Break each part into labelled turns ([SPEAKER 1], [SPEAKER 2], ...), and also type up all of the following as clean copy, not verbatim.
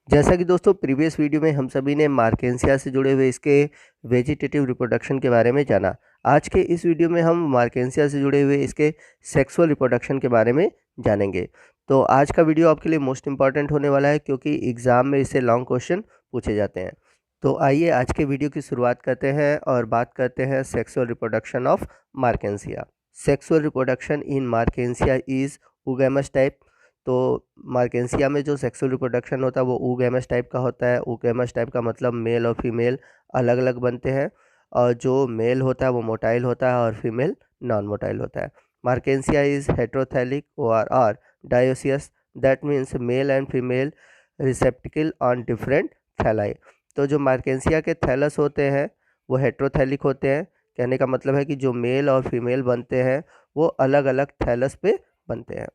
[SPEAKER 1] जैसा कि दोस्तों प्रीवियस वीडियो में हम सभी ने मार्केंसिया से जुड़े हुए इसके वेजिटेटिव रिप्रोडक्शन के बारे में जाना। आज के इस वीडियो में हम मार्केंसिया से जुड़े हुए इसके सेक्सुअल रिप्रोडक्शन के बारे में जानेंगे। तो आज का वीडियो आपके लिए मोस्ट इंपॉर्टेंट होने वाला है क्योंकि एग्ज़ाम में इससे लॉन्ग क्वेश्चन पूछे जाते हैं। तो आइए आज के वीडियो की शुरुआत करते हैं और बात करते हैं sexual reproduction of मार्केंसिया। Sexual reproduction in मार्केंसिया is oogamous type. तो मार्केंसिया में जो सेक्सुअल रिप्रोडक्शन होता है वो oogamous टाइप का होता है। oogamous टाइप का मतलब मेल और फीमेल अलग अलग बनते हैं और जो मेल होता है वो मोटाइल होता है और फीमेल नॉन मोटाइल होता है। मार्केंसिया इज़ हेट्रोथैलिक और dioecious, that means male and female receptacle on different thalli. तो जो मार्केंसिया के थैलस होते हैं वो हेट्रोथैलिक होते हैं। कहने का मतलब है कि जो मेल और फीमेल बनते हैं वो अलग अलग थैलस पे बनते हैं।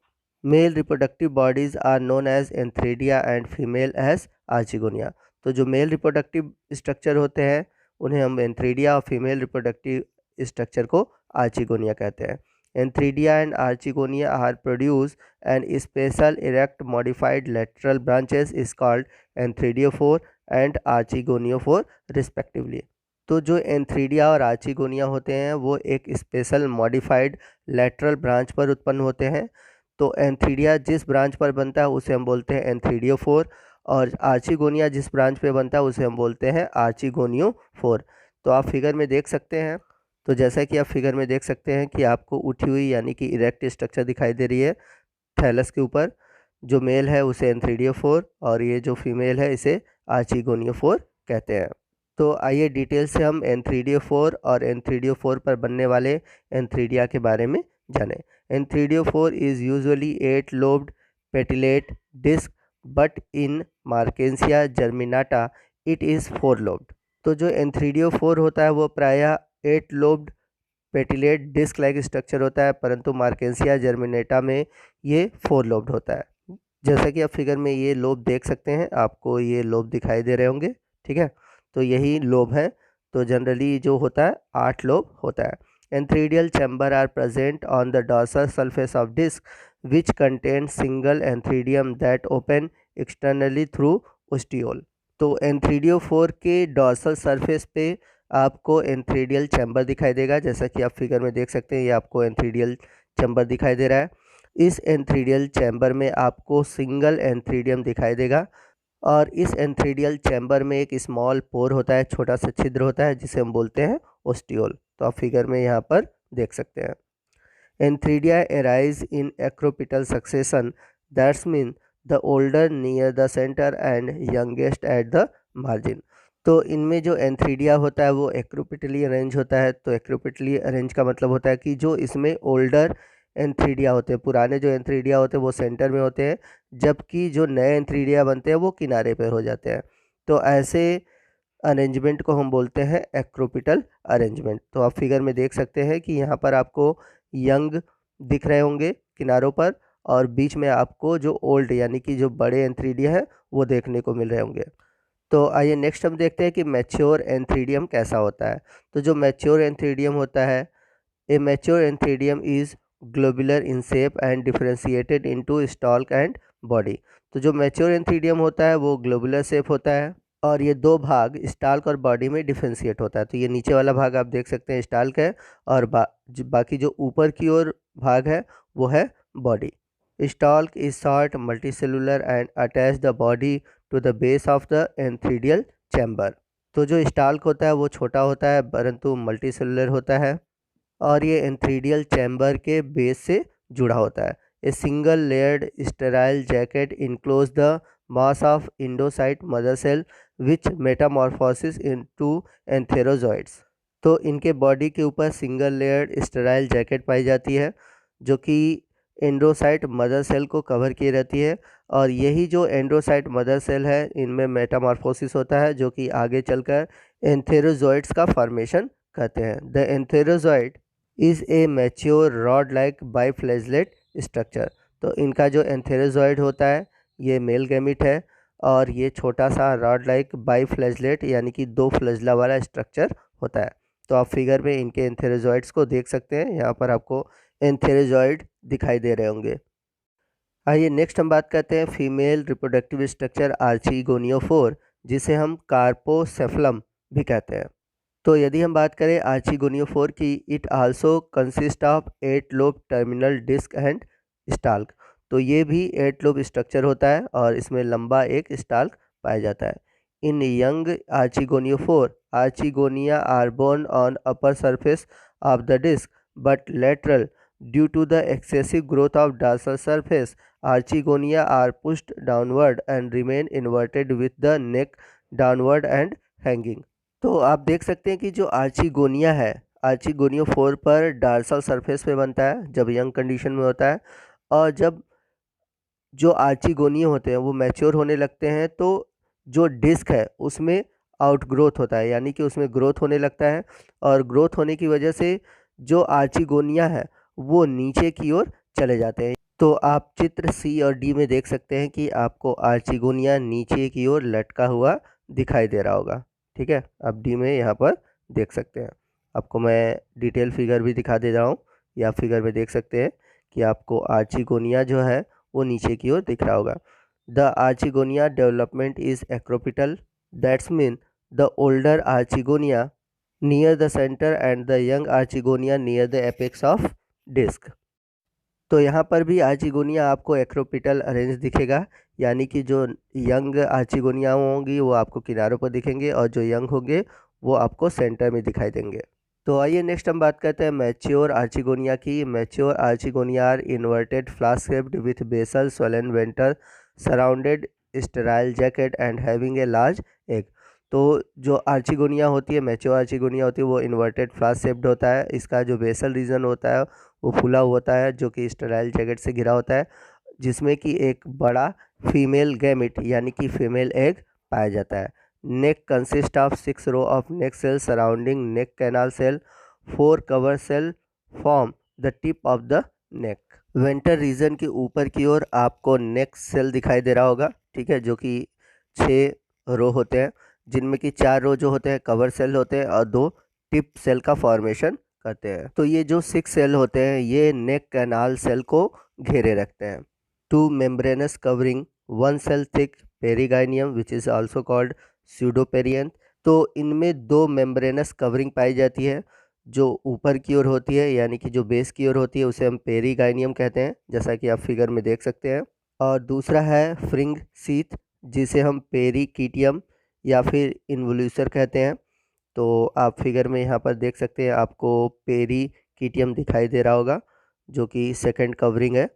[SPEAKER 1] Male reproductive bodies are known as antheridia and female as archegonia. तो जो मेल रिप्रोडक्टिव स्ट्रक्चर होते हैं उन्हें हम एंथ्रेडिया और फीमेल रिप्रोडक्टिव स्ट्रक्चर को आर्चिगोनिया कहते हैं। Antheridia and archegonia are produce and special erect modified lateral branches is called antheridiophore and archegoniophore respectively. तो जो एंथ्रीडिया और आर्चिगोनिया होते हैं वो एक स्पेशल मॉडिफाइड लेटरल ब्रांच पर उत्पन्न होते हैं। तो एंथीडिया जिस ब्रांच पर बनता है उसे हम बोलते हैं एंथीडियोफोर और आर्चिगोनिया जिस ब्रांच पे बनता है उसे हम बोलते हैं आर्चिगोनियोफोर। तो आप फिगर में देख सकते हैं। तो जैसा कि आप फिगर में देख सकते हैं कि आपको उठी हुई यानी कि इरेक्ट स्ट्रक्चर दिखाई दे रही है थैलस के ऊपर। जो मेल है उसे एंथीडियोफोर और ये जो फीमेल है इसे आर्चिगोनियोफोर कहते हैं। तो आइए डिटेल से हम एंथीडियोफोर और एंथीडियोफोर पर बनने वाले एंथीडिया के बारे में जानें। Enthidiophore is usually 8-lobed petillate disc, but in Markensia germinata it is 4-lobed। तो जो एंथ्रीडियोफोर होता है वो प्रायः 8-lobed पेटिलेट डिस्क लाइक स्ट्रक्चर होता है, परंतु मार्केंसिया जर्मिनेटा में ये 4-lobed होता है। जैसा कि आप फिगर में ये लोब देख सकते हैं, आपको ये लोब दिखाई दे रहे होंगे, ठीक है। तो यही लोब है। तो जनरली जो होता है 8 लोब होता है। Enthedial chamber are present on the dorsal surface of disc which contain single enthedium that open externally through ostiole। तो एंथ्रीडियोफोर के डॉर्सल सरफेस पे आपको एंथ्रीडियल चैम्बर दिखाई देगा। जैसा कि आप फिगर में देख सकते हैं ये आपको एंथ्रीडियल चैम्बर दिखाई दे रहा है। इस एंथ्रीडियल चैम्बर में आपको सिंगल एंथ्रीडियम दिखाई देगा और इस एंथ्रीडियल चैम्बर में एक स्मॉल पोर होता है, छोटा सा छिद्र होता है जिसे हम बोलते हैं ओस्टियोल। तो आप फिगर में यहाँ पर देख सकते हैं। Antheridia arise in acropetal succession, that's mean the older near the centre and youngest at the margin. तो इनमें जो एंथ्रीडिया होता है वो एक्रोपिटली अरेंज होता है। तो एक्रोपिटली अरेंज का मतलब होता है कि जो इसमें ओल्डर एंथ्रीडिया होते हैं, पुराने जो एंथ्रीडिया होते हैं वो सेंटर में होते हैं, जबकि जो नए एंथ्रीडिया बनते हैं वो किनारे पर हो जाते हैं। तो ऐसे अरेंजमेंट को हम बोलते हैं एक्रोपिटल अरेंजमेंट। तो आप फिगर में देख सकते हैं कि यहाँ पर आपको यंग दिख रहे होंगे किनारों पर और बीच में आपको जो ओल्ड यानी कि जो बड़े एंथ्रीडिया है वो देखने को मिल रहे होंगे। तो आइए नेक्स्ट हम देखते हैं कि मैच्योर एंथ्रीडियम कैसा होता है। तो जो मैच्योर एंथ्रीडियम होता है, ए mature antheridium is globular in shape and differentiated into stock and body. तो जो मैच्योर एंथ्रीडियम होता है वो ग्लोबुलर शेप होता है और ये दो भाग स्टाल्क और बॉडी में डिफरेंशिएट होता है। तो ये नीचे वाला भाग आप देख सकते हैं स्टाल्क है और बाकी जो ऊपर की ओर भाग है वो है body. Stalk is short multicellular and attach the body to the base of the antheridial chamber. तो जो स्टाल्क होता है वो छोटा होता है परंतु मल्टीसेलुलर होता है और ये एंथ्रीडियल चैम्बर के बेस से जुड़ा होता है। ए single layered sterile jacket enclose the mass of endocyte mother cell which metamorphoses into antherozoids. तो इनके बॉडी के ऊपर सिंगल लेयर्ड स्टेराइल जैकेट पाई जाती है जो कि एंडोसाइट मदर सेल को कवर किए रहती है और यही जो एंडोसाइट मदर सेल है इनमें मेटामॉर्फोसिस होता है जो कि आगे चलकर एंथेरोजॉइड्स का फॉर्मेशन करते हैं। The antherozoid is a mature rod like biflagellate structure. तो इनका जो एंथेरोजॉइड होता है ये मेल गैमिट है और ये छोटा सा रॉड लाइक बाइफ्लैजलेट यानी कि दो फ्लैजला वाला स्ट्रक्चर होता है। तो आप फिगर में इनके एंथेरोजॉइड्स को देख सकते हैं, यहाँ पर आपको एंथेरोजॉइड दिखाई दे रहे होंगे। आइए नेक्स्ट हम बात करते हैं फीमेल रिप्रोडक्टिव स्ट्रक्चर आर्चीगोनियोफोर, जिसे हम कार्पोसेफलम भी कहते हैं। तो यदि हम बात करें आर्चीगोनियोफोर की, it also consist of 8 lobe terminal disc and stalk. तो ये भी 8 लोब स्ट्रक्चर होता है और इसमें लंबा एक स्टाल्क पाया जाता है। In young archegoniophore, archegonia are borne on upper surface of the disc but lateral due to the excessive growth of dorsal surface. Archegonia are pushed downward and remain inverted with the neck downward and hanging. तो आप देख सकते हैं कि जो आर्चीगोनिया है, आर्चीगोनियो 4 पर dorsal surface पे बनता है जब यंग कंडीशन में होता है, और जब जो आर्चीगोनिया होते हैं वो मैच्योर होने लगते हैं तो जो डिस्क है उसमें आउटग्रोथ होता है, यानी कि उसमें ग्रोथ होने लगता है, और ग्रोथ होने की वजह से जो आर्चीगोनिया है वो नीचे की ओर चले जाते हैं। तो आप चित्र सी और डी में देख सकते हैं कि आपको आर्चीगोनिया नीचे की ओर लटका हुआ दिखाई दे रहा होगा। ठीक है, आप डी में यहाँ पर देख सकते हैं। आपको मैं डिटेल फिगर भी दिखा दे रहा हूँ, या फिगर में देख सकते हैं कि आपको आर्चीगोनिया जो है वो नीचे की ओर दिख रहा होगा। The archegonia development is acropetal, that's mean the older archegonia near the centre and the young archegonia near the apex of disc. तो यहाँ पर भी आर्चीगोनिया आपको एक्रोपिटल अरेंज दिखेगा, यानी कि जो यंग आर्चीगोनिया होंगी वो आपको किनारों पर दिखेंगे और जो यंग होंगे वो आपको सेंटर में दिखाई देंगे। तो आइए नेक्स्ट हम बात करते हैं मैच्योर आर्चीगोनिया की। Mature archegonia are inverted flask shaped with basal swollen venter surrounded sterile jacket and having a large egg. तो जो आर्चीगोनिया होती है, मैच्योर आर्चीगोनिया होती है, वो इन्वर्टेड फ्लास्क शेप्ड होता है। इसका जो बेसल रीजन होता है वो फूला होता है, जो कि स्टेराइल जैकेट से घिरा होता है, जिसमें कि एक बड़ा फीमेल गैमिट यानी कि फीमेल एग पाया जाता है। Neck consist of 6 row of neck cell surrounding neck canal cell, 4 cover cell form the tip of the neck. Venter region के ऊपर की ओर आपको नेक सेल दिखाई दे रहा होगा, ठीक है, जो कि 6 रो होते हैं, जिनमें कि 4 रो जो होते हैं कवर सेल होते हैं और 2 टिप सेल का फॉर्मेशन करते हैं। तो ये जो 6 सेल होते हैं ये नेक कैनाल सेल को घेरे रखते हैं। 2 membranous covering, 1 cell thick perigynium which is also called pseudoperianth. तो इनमें 2 मेम्ब्रेनस कवरिंग पाई जाती है, जो ऊपर की ओर होती है यानी कि जो बेस की ओर होती है उसे हम पेरिगाइनियम कहते हैं, जैसा कि आप फिगर में देख सकते हैं। और दूसरा है फ्रिंग सीथ, जिसे हम पेरिकीटियम या फिर इन्वोल्यूसर कहते हैं। तो आप फिगर में यहाँ पर देख सकते हैं, आपको पेरिकीटियम दिखाई दे रहा होगा, जो कि सेकंड कवरिंग है।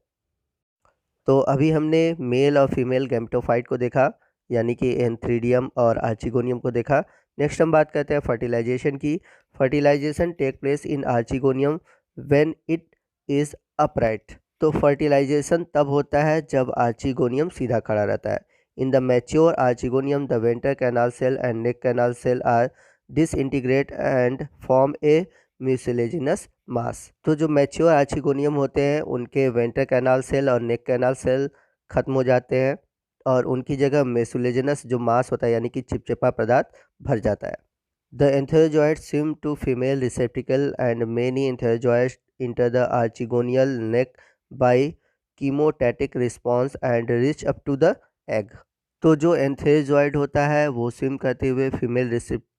[SPEAKER 1] तो अभी हमने मेल और फीमेल गैमेटोफाइट को देखा, यानी कि एंथ्रीडियम और आर्चिगोनियम को देखा। नेक्स्ट हम बात करते हैं फर्टिलाइजेशन की। Fertilization take place in archegonium when it is upright. तो फर्टिलाइजेशन तब होता है जब आर्चिगोनियम सीधा खड़ा रहता है। In the mature archegonium the venter canal cell and neck canal cell are disintegrate and form a mucilaginous mass. तो जो मैच्योर आर्चिगोनियम होते हैं उनके वेंटर कैनाल सेल और नेक कैनाल सेल खत्म हो जाते हैं और उनकी जगह मेसुलेजिनस जो मास होता है यानी कि चिपचिपा पदार्थ भर जाता है। The antherozoid swim to female receptacle and many antherozoid enter the archegonial neck by chemotactic response and reach up to the egg. तो जो एंथेरोजॉइड होता है वो स्विम करते हुए फीमेल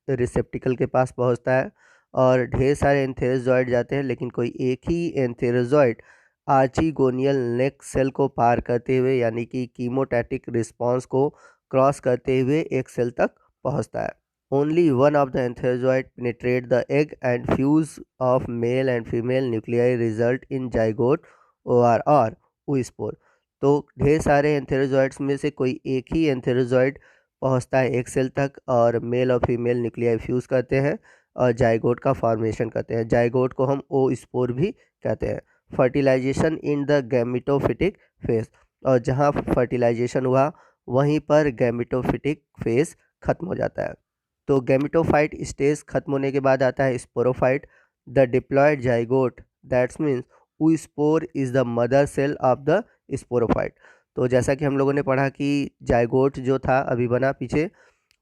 [SPEAKER 1] रिसेप्टिकल के पास पहुंचता है और ढेर सारे एंथेरोजॉइड जाते हैं, लेकिन कोई एक ही एंथेरोजॉइड आर्चिगोनियल नेक सेल को पार करते हुए यानी कि कीमोटैटिक रिस्पॉन्स को क्रॉस करते हुए एक सेल तक पहुंचता है। Only one of the antherozoid penetrate the egg and fuse of male and female nuclei result in zygote और oospore। तो ढेर सारे एंथेरोजॉइड्स में से कोई एक ही एंथेरोजॉइड पहुंचता है एक सेल तक और मेल और फीमेल न्यूक्लियाई फ्यूज़ करते हैं और जाइगोट का फॉर्मेशन करते हैं। जाइगोट को हम oospore भी कहते हैं। Fertilization in the gametophytic phase, और जहाँ फर्टिलाइजेशन हुआ वहीं पर गैमेटोफिटिक फेज खत्म हो जाता है। तो गैमेटोफाइट स्टेज खत्म होने के बाद आता है sporophyte. The diploid zygote that's means oospore is the mother cell of the sporophyte. तो जैसा कि हम लोगों ने पढ़ा कि जाइगोट जो था अभी बना पीछे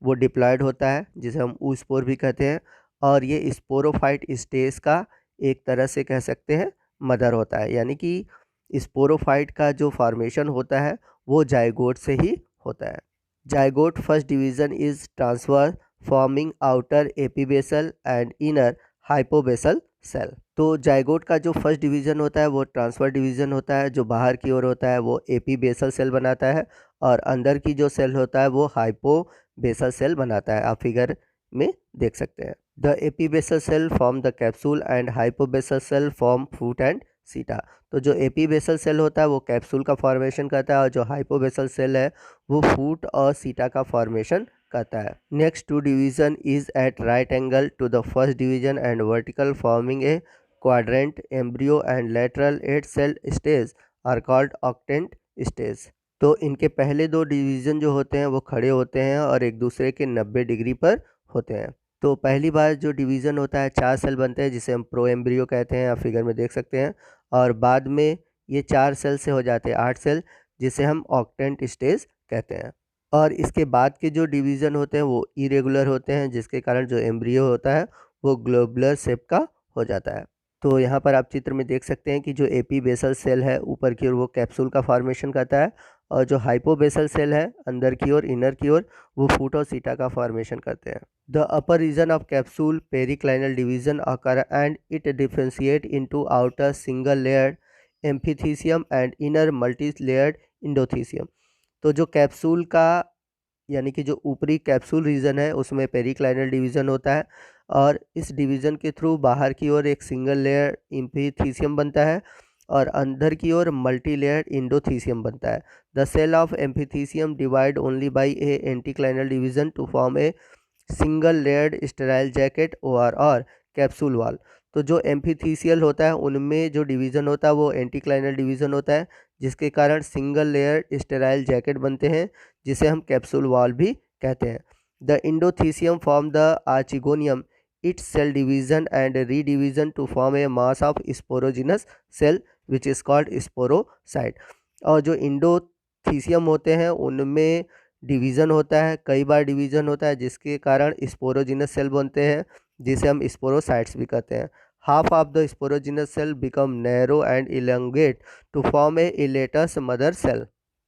[SPEAKER 1] वो डिप्लॉयड होता है जिसे हम oospore भी कहते हैं, और ये स्पोरोफाइट स्टेज का एक तरह से कह सकते हैं मदर होता है, यानी कि स्पोरोफाइट का जो फॉर्मेशन होता है वो जाइगोट से ही होता है। Zygote first division is transverse forming outer epibasal and inner hypobasal cell. तो जाइगोट का जो फर्स्ट डिवीजन होता है वो ट्रांसफर डिवीजन होता है, जो बाहर की ओर होता है वो एपीबेसल सेल बनाता है, और अंदर की जो सेल होता है वो हाइपोबेसल सेल बनाता है। आप फिगर में देख सकते हैं। The epibasal cell form the capsule and hypobasal cell form foot and seta. तो जो एपीबेसल सेल होता है वो कैप्सूल का फॉर्मेशन करता है, और जो हाइपोबेसल सेल है वो फूट और सीटा का फॉर्मेशन करता है। Next two division is at right angle to the first division and vertical forming a quadrant embryo and lateral 8 cell stage are called octant stage. तो इनके पहले दो डिवीजन जो होते हैं वो खड़े होते हैं और एक दूसरे के 90 डिग्री पर होते हैं। तो पहली बार जो डिवीज़न होता है 4 सेल बनते हैं जिसे हम प्रो एम्ब्रियो कहते हैं, आप फिगर में देख सकते हैं, और बाद में ये 4 सेल से हो जाते हैं 8 सेल जिसे हम ऑक्टेंट स्टेज कहते हैं। और इसके बाद के जो डिवीज़न होते हैं वो इरेगुलर होते हैं, जिसके कारण जो एम्ब्रियो होता है वो ग्लोबुलर शेप का हो जाता है। तो यहाँ पर आप चित्र में देख सकते हैं कि जो एपीबेसल सेल है ऊपर की ओर वो कैप्सूल का फॉर्मेशन करता है, और जो हाइपोबेसल सेल है अंदर की ओर इनर की ओर वो फूट और सीटा का फॉर्मेशन करते हैं। The upper region of capsule periclinal division occur and it differentiate into outer single layered amphithecium and inner multi layered endothecium. तो जो कैप्सूल का यानी कि जो ऊपरी कैप्सूल रीजन है उसमें पेरिक्लाइनल डिवीजन होता है, और इस डिवीजन के थ्रू बाहर की ओर एक सिंगल लेयर एम्फीथीसियम बनता है और अंदर की ओर मल्टी लेयर्ड इंडोथीसियम बनता है। The cell of amphithecium divide only by a anticlinal division to form a single layered sterile jacket और कैप्सूल वॉल। तो जो एम्फीथीसियल होता है उनमें जो डिवीज़न होता है वो एंटीक्लाइनल डिवीज़न होता है, जिसके कारण सिंगल लेयर्ड स्टेराइल जैकेट बनते हैं जिसे हम कैप्सूल वॉल भी कहते हैं। The endothecium form the archegonium its cell division and redivision to form a mass of sporogenous cell which is called sporocyte. और जो इंडोथीसियम होते हैं उनमें डिवीज़न होता है, कई बार डिवीज़न होता है जिसके कारण स्पोरोजिनस सेल बनते हैं जिसे हम स्पोरोसाइट्स भी कहते हैं। Half of the sporogenous cell become narrow and elongate to form a elaters mother cell.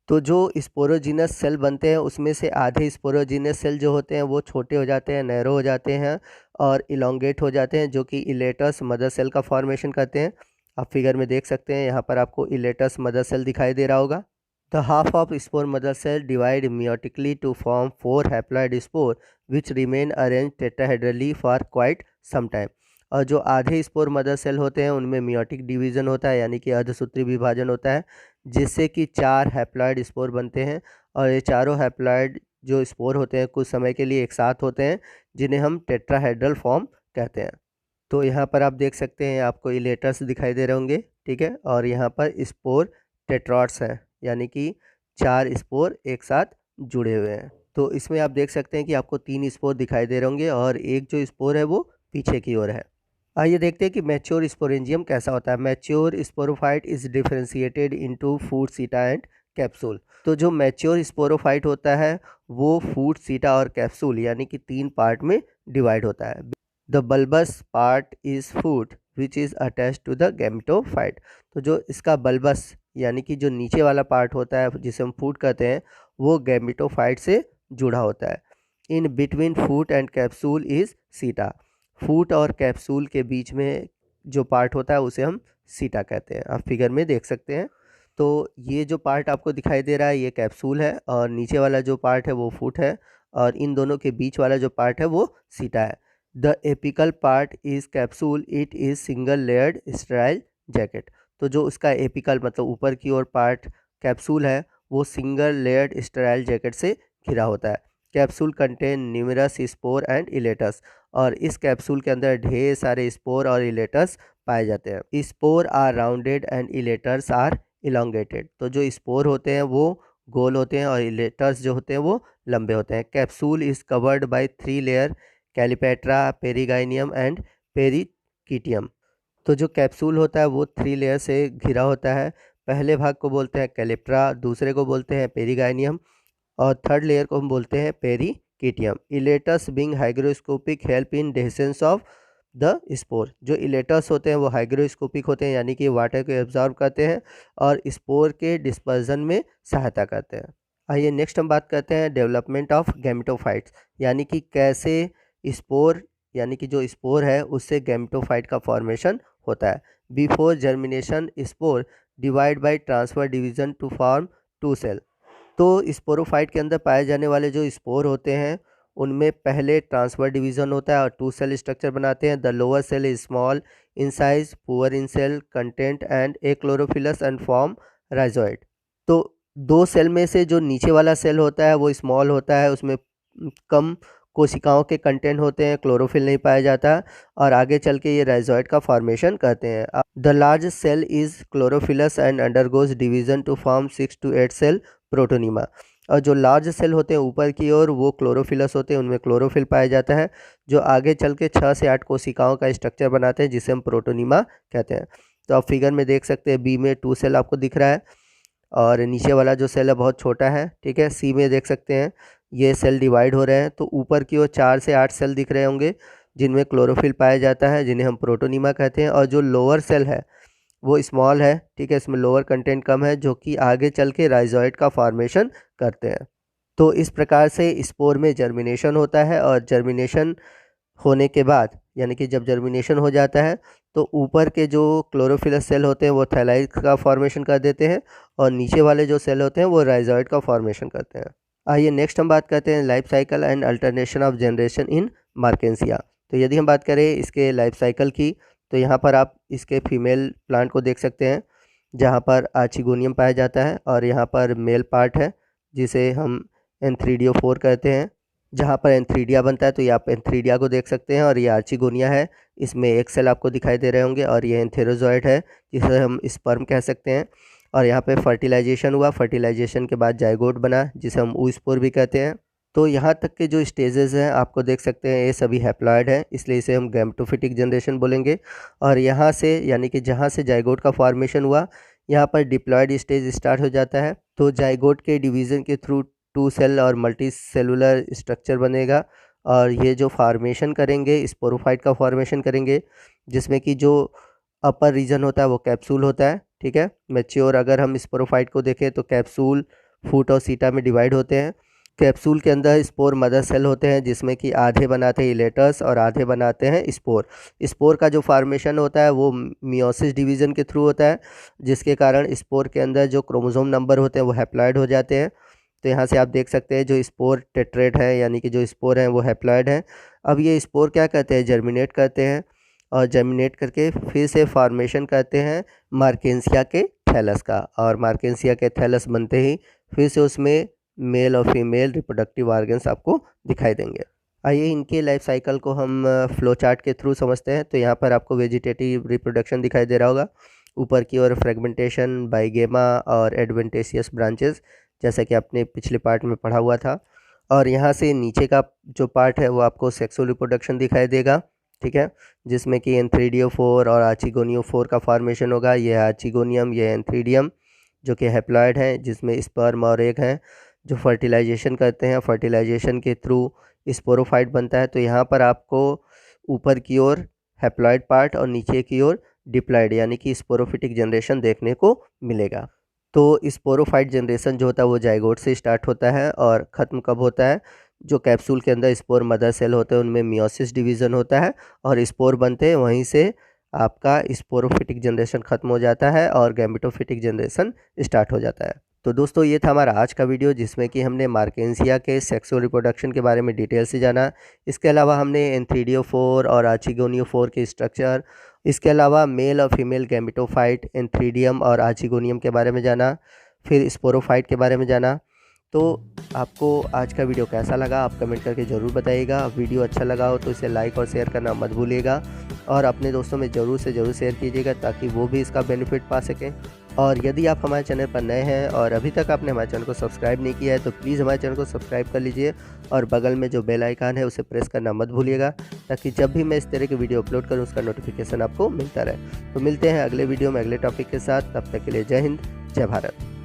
[SPEAKER 1] तो जो स्पोरोजिनस सेल बनते हैं उसमें से आधे स्पोरोजिनस सेल जो होते हैं वो छोटे हो जाते हैं, नैरो हो जाते हैं और इलोंगेट हो जाते हैं, जो कि इलेटस मदर सेल का फॉर्मेशन करते हैं। आप फिगर में देख सकते हैं, यहाँ पर आपको इलेटस मदर सेल दिखाई दे रहा होगा। The half of spore mother cell divide meiotically to form 4 haploid spore which remain arranged tetrahedrally for quite some time। और जो आधे स्पोर मदर सेल होते हैं उनमें मियोटिक डिवीज़न होता है यानी कि अर्धसूत्री विभाजन होता है, जिससे कि 4 हैप्लॉइड स्पोर बनते हैं, और ये चारों हैप्लॉइड जो स्पोर होते हैं कुछ समय के लिए एक साथ होते हैं जिन्हें हम टेट्राहेड्रल फॉर्म कहते हैं। तो यहाँ पर आप देख सकते हैं आपको इलेटर्स दिखाई दे रहे होंगे, ठीक है, और यहाँ पर स्पोर टेट्रॉड्स हैं यानी कि 4 स्पोर एक साथ जुड़े हुए हैं। तो इसमें आप देख सकते हैं कि आपको 3 स्पोर दिखाई दे रहे होंगे और एक जो स्पोर है वो पीछे की ओर है। आइए देखते हैं कि मैच्योर स्पोरेंजियम कैसा होता है। Mature sporophyte is differentiated into foot, seta and capsule. तो जो मैच्योर स्पोरोफाइट होता है वो फूट, सीटा और कैप्सूल यानी कि 3 पार्ट में डिवाइड होता है। The bulbous part is foot which is attach to the gametophyte. तो जो इसका बल्बस यानी कि जो नीचे वाला पार्ट होता है जिसे हम फूट कहते हैं वो गैमेटोफाइट से जुड़ा होता है। In between foot and capsule is सीटा। फूट और कैप्सूल के बीच में जो पार्ट होता है उसे हम सीटा कहते हैं। आप फिगर में देख सकते हैं। तो ये जो पार्ट आपको दिखाई दे रहा है ये कैप्सूल है, और नीचे वाला जो पार्ट है वो फूट है, और इन दोनों के बीच वाला जो पार्ट है वो सीटा है। The apical part is capsule, it is single layered sterile jacket. तो जो उसका एपिकल मतलब ऊपर की ओर पार्ट कैप्सूल है वो सिंगल लेयर्ड स्टेराइल जैकेट से घिरा होता है। Capsule contain numerous spore and elaters, और इस कैप्सूल के अंदर ढेर सारे स्पोर और इलेटस पाए जाते हैं। Spore are rounded and elaters are elongated. तो जो स्पोर होते हैं वो गोल होते हैं और इलेटर्स जो होते हैं वो लंबे होते हैं। Capsule is covered by 3 layer calyptra, perigynium and perichaetium. तो जो कैप्सूल होता है वो 3 लेयर से घिरा होता है। पहले भाग को बोलते हैं कैलिप्ट्रा, दूसरे को बोलते हैं पेरिगाइनियम, और थर्ड लेयर को हम बोलते हैं perichaetium. Elaters being hygroscopic help in dehiscence of the spore. जो इलेटर्स होते हैं वो हाइग्रोस्कोपिक होते हैं, यानी कि वाटर को एब्जॉर्ब करते हैं और स्पोर के डिस्पर्जन में सहायता करते हैं। आइए नेक्स्ट हम बात करते हैं डेवलपमेंट ऑफ गैमेटोफाइट्स, यानी कि कैसे स्पोर यानी कि जो स्पोर है उससे गैमेटोफाइट का फॉर्मेशन होता है। Before germination spore divide by transverse division to form two cell. तो स्पोरोफाइट के अंदर पाए जाने वाले जो स्पोर होते हैं उनमें पहले ट्रांसफर डिवीज़न होता है और टू सेल स्ट्रक्चर बनाते हैं। The lower cell is small in size, poor in cell content and achlorophyllous and form rhizoid. तो दो सेल में से जो नीचे वाला सेल होता है वो स्मॉल होता है, उसमें कम कोशिकाओं के कंटेंट होते हैं, क्लोरोफिल नहीं पाया जाता और आगे चल के ये राइजोइड का फॉर्मेशन करते हैं। The large cell is chlorophyllous and undergoes division to form 6 to 8 cell protonema. और जो लार्ज सेल होते हैं ऊपर की ओर वो क्लोरोफिलस होते हैं, उनमें क्लोरोफिल पाया जाता है, जो आगे चल के 6 से 8 कोशिकाओं का स्ट्रक्चर बनाते हैं जिसे हम प्रोटोनीमा कहते हैं। तो आप फिगर में देख सकते हैं बी में 2 सेल आपको दिख रहा है और नीचे वाला जो सेल है बहुत छोटा है, ठीक है। सी में देख सकते हैं ये सेल डिवाइड हो रहे हैं, तो ऊपर की ओर 4 से 8 सेल दिख रहे होंगे जिनमें क्लोरोफिल पाया जाता है, जिन्हें हम प्रोटोनीमा कहते हैं। और जो लोअर सेल है वो स्मॉल है, ठीक है, इसमें लोअर कंटेंट कम है, जो कि आगे चल के राइजोइड का फॉर्मेशन करते हैं। तो इस प्रकार से स्पोर में जर्मिनेशन होता है और जर्मिनेशन होने के बाद यानी कि जब जर्मिनेशन हो जाता है तो ऊपर के जो क्लोरोफिलस सेल होते हैं वो थैलाइड का फॉर्मेशन कर देते हैं और नीचे वाले जो सेल होते हैं वो राइजोइड का फॉर्मेशन करते हैं। आइए नेक्स्ट हम बात करते हैं life cycle and alternation of generation in मार्केंसिया। तो यदि हम बात करें इसके लाइफ साइकिल की तो यहाँ पर आप इसके फीमेल प्लांट को देख सकते हैं जहाँ पर आर्चिगोनियम पाया जाता है और यहाँ पर मेल पार्ट है जिसे हम एंथ्रीडियोफोर कहते हैं। जहाँ पर एंथ्रीडिया बनता है तो ये आप एंथ्रीडिया को देख सकते हैं और ये आर्चिगोनिया है, इसमें एक सेल आपको दिखाई दे रहे होंगे और ये एंथेरोजॉइड है जिसे हम स्पर्म कह सकते हैं। और यहाँ पे फर्टिलाइजेशन हुआ, फर्टिलाइजेशन के बाद जाइगोट बना जिसे हम ऊस्पोर भी कहते हैं। तो यहाँ तक के जो स्टेजेस हैं आपको देख सकते हैं ये सभी हैप्लॉइड हैं, इसलिए इसे हम गैमेटोफिटिक जनरेशन बोलेंगे। और यहाँ से यानी कि जहाँ से जाइगोट का फॉर्मेशन हुआ यहाँ पर डिप्लॉयड स्टेज स्टार्ट हो जाता है। तो जाइगोट के डिवीज़न के थ्रू 2 सेल और मल्टी सेलुलर स्ट्रक्चर बनेगा और ये जो फॉर्मेशन करेंगे स्पोरोफाइट का फॉर्मेशन करेंगे, जिसमें कि जो अपर रीजन होता है वो कैप्सूल होता है, ठीक है। मैच्योर अगर हम स्पोरोफाइट को देखें तो कैप्सूल, फूट और सीटा में डिवाइड होते हैं। कैप्सूल के अंदर स्पोर मदर सेल होते हैं जिसमें कि आधे बनाते हैं इलेटर्स और आधे बनाते हैं स्पोर। स्पोर का जो फॉर्मेशन होता है वो मियोसिस डिवीज़न के थ्रू होता है, जिसके कारण स्पोर के अंदर जो क्रोमोसोम नंबर होते हैं वो हैप्लॉइड हो जाते हैं। तो यहाँ से आप देख सकते हैं जो स्पोर टेट्रेट है यानी कि जो स्पोर हैं वो हैप्लॉइड हैं। अब ये स्पोर क्या करते हैं, जर्मिनेट करते हैं और जर्मिनेट करके फिर से फॉर्मेशन करते हैं मार्केंसिया के थैलस का, और मार्केंसिया के थैलस बनते ही फिर से उसमें मेल और फीमेल रिप्रोडक्टिव ऑर्गन्स आपको दिखाई देंगे। आइए इनके लाइफ साइकिल को हम फ्लो चार्ट के थ्रू समझते हैं। तो यहाँ पर आपको वेजिटेटिव रिप्रोडक्शन दिखाई दे रहा होगा, ऊपर की ओर फ्रेगमेंटेशन, बाइगेमा और एडवेंटेशियस ब्रांचेस, जैसा कि आपने पिछले पार्ट में पढ़ा हुआ था। और यहाँ से नीचे का जो पार्ट है वो आपको सेक्सुअल रिप्रोडक्शन दिखाई देगा, ठीक है, जिसमें कि एंथ्रीडियोफोर और आर्चिगोनियोफोर का फॉर्मेशन होगा। ये आर्चिगोनियम, ये एंथ्रीडियम जो कि हैप्लॉइड हैं, जिसमें स्पर्म और एग हैं जो फर्टिलाइजेशन करते हैं। फर्टिलाइजेशन के थ्रू स्पोरोफाइट बनता है। तो यहाँ पर आपको ऊपर की ओर हैप्लॉइड पार्ट और नीचे की ओर डिप्लॉइड यानी कि स्पोरोफिटिक जनरेशन देखने को मिलेगा। तो स्पोरोफाइट जनरेशन जो होता है वो जाइगोट से स्टार्ट होता है और ख़त्म कब होता है, जो कैप्सूल के अंदर स्पोर मदर सेल होते हैं उनमें मियोसिस डिवीज़न होता है और स्पोर बनते हैं, वहीं से आपका स्पोरोफिटिक जनरेशन ख़त्म हो जाता है और गैमेटोफिटिक जनरेशन स्टार्ट हो जाता है। तो दोस्तों ये था हमारा आज का वीडियो जिसमें कि हमने मार्केंसिया के सेक्सुअल रिप्रोडक्शन के बारे में डिटेल से जाना। इसके अलावा हमने एंथ्रीडियोफोर और आर्चिगोनियोफोर के स्ट्रक्चर, इसके अलावा मेल और फीमेल गैमेटोफाइट, एंथ्रीडियम और आर्चिगोनियम के बारे में जाना, फिर स्पोरोफाइट के बारे में जाना। तो आपको आज का वीडियो कैसा लगा आप कमेंट करके ज़रूर बताइएगा। वीडियो अच्छा लगा हो तो इसे लाइक और शेयर करना मत भूलिएगा और अपने दोस्तों में ज़रूर से ज़रूर शेयर कीजिएगा ताकि वो भी इसका बेनिफिट पा सकें। और यदि आप हमारे चैनल पर नए हैं और अभी तक आपने हमारे चैनल को सब्सक्राइब नहीं किया है तो प्लीज़ हमारे चैनल को सब्सक्राइब कर लीजिए और बगल में जो बेल आइकन है उसे प्रेस करना मत भूलिएगा ताकि जब भी मैं इस तरह के वीडियो अपलोड करूं उसका नोटिफिकेशन आपको मिलता रहे। तो मिलते हैं अगले वीडियो में अगले टॉपिक के साथ, तब तक के लिए जय हिंद, जय भारत।